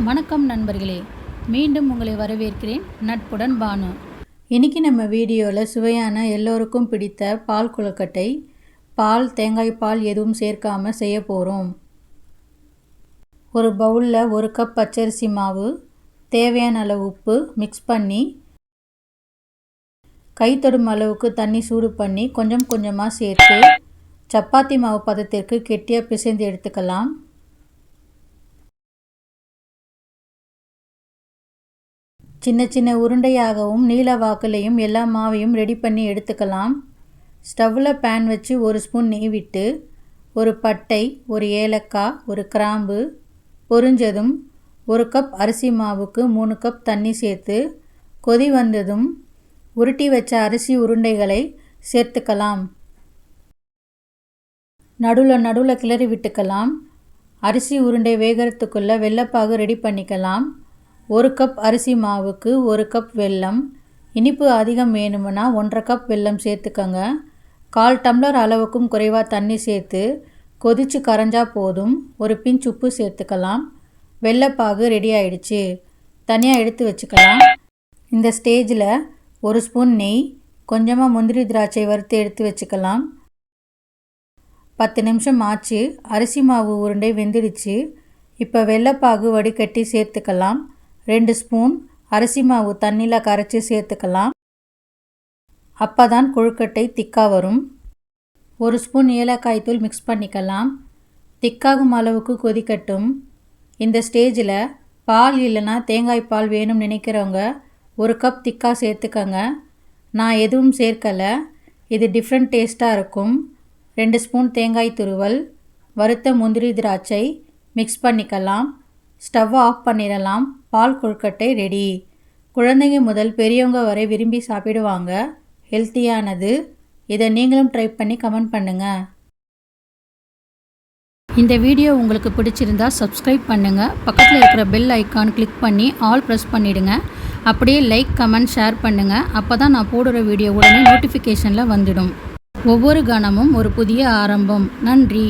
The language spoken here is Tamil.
வணக்கம் நண்பர்களே, மீண்டும் உங்களை வரவேற்கிறேன். நட்புடன் பானு. இன்றைக்கி நம்ம வீடியோவில் சுவையான எல்லோருக்கும் பிடித்த பால் கொழுக்கட்டை, பால் தேங்காய் பால் எதுவும் சேர்க்காமல் செய்ய போகிறோம். ஒரு பவுலில் 1 கப் பச்சரிசி மாவு, தேவையான அளவு உப்பு மிக்ஸ் பண்ணி கை தொடும் அளவுக்கு தண்ணி சூடு பண்ணி கொஞ்சம் கொஞ்சமாக சேர்த்து சப்பாத்தி மாவு பதத்திற்கு கெட்டியாக பிசைந்து எடுத்துக்கலாம். சின்ன சின்ன உருண்டையாகவும் நீல வாக்குலையும் எல்லா மாவையும் ரெடி பண்ணி எடுத்துக்கலாம். ஸ்டவ்வில் பேன் வச்சு 1 ஸ்பூன் நெய் விட்டு ஒரு பட்டை, ஒரு ஏலக்காய், ஒரு கிராம்பு பொரிஞ்சதும் 1 கப் அரிசி மாவுக்கு 3 கப் தண்ணி சேர்த்து கொதி வந்ததும் உருட்டி வச்ச அரிசி உருண்டைகளை சேர்த்துக்கலாம். நடுவில் கிளறி விட்டுக்கலாம். அரிசி உருண்டை வேகிறதுக்குள்ளே வெள்ளைப்பாகு ரெடி பண்ணிக்கலாம். 1 கப் அரிசி மாவுக்கு 1 கப் வெல்லம். இனிப்பு அதிகம் வேணும்னா 1.5 கப் வெல்லம் சேர்த்துக்கோங்க. 1/4 டம்ளர் அளவுக்கும் குறைவாக தண்ணி சேர்த்து கொதித்து கரைஞ்சா போதும். ஒரு பிஞ்ச் உப்பு சேர்த்துக்கலாம். வெள்ளைப்பாகு ரெடி ஆயிடுச்சு. தனியாக எடுத்து வச்சுக்கலாம். இந்த ஸ்டேஜில் 1 ஸ்பூன் நெய், கொஞ்சமாக முந்திரி திராட்சை வறுத்து எடுத்து வச்சுக்கலாம். 10 நிமிஷம் ஆச்சு. அரிசி மாவு உருண்டை வெந்துடுச்சு. இப்போ வெள்ளைப்பாகு வடிகட்டி சேர்த்துக்கலாம். 2 ஸ்பூன் அரிசி மாவு தண்ணியில் கரைச்சி சேர்த்துக்கலாம். அப்போ தான் கொழுக்கட்டை திக்காக வரும். 1 ஸ்பூன் ஏலக்காய் தூள் மிக்ஸ் பண்ணிக்கலாம். திக்காகும் அளவுக்கு கொதிக்கட்டும். இந்த ஸ்டேஜில் பால் இல்லைன்னா தேங்காய் பால் வேணும்னு நினைக்கிறவங்க 1 கப் திக்காக சேர்த்துக்கங்க. நான் எதுவும் சேர்க்கலை. இது டிஃப்ரெண்ட் டேஸ்ட்டாக இருக்கும். 2 ஸ்பூன் தேங்காய் துருவல், வறுத்த முந்திரி திராட்சை மிக்ஸ் பண்ணிக்கலாம். ஸ்டவ்வை ஆஃப் பண்ணிடலாம். பால் கொழுக்கட்டை ரெடி. குழந்தைங்க முதல் பெரியவங்க வரை விரும்பி சாப்பிடுவாங்க. ஹெல்த்தியானது. இதை நீங்களும் ட்ரை பண்ணி கமெண்ட் பண்ணுங்கள். இந்த வீடியோ உங்களுக்கு பிடிச்சிருந்தா சப்ஸ்கிரைப் பண்ணுங்கள். பக்கத்தில் இருக்கிற பெல் ஐக்கான் கிளிக் பண்ணி ஆல் ப்ரெஸ் பண்ணிவிடுங்க. அப்படியே லைக், கமெண்ட், ஷேர் பண்ணுங்கள். அப்போ தான் நான் போடுற வீடியோ உடனே நோட்டிஃபிகேஷனில் வந்துடும். ஒவ்வொரு கணமும் ஒரு புதிய ஆரம்பம். நன்றி.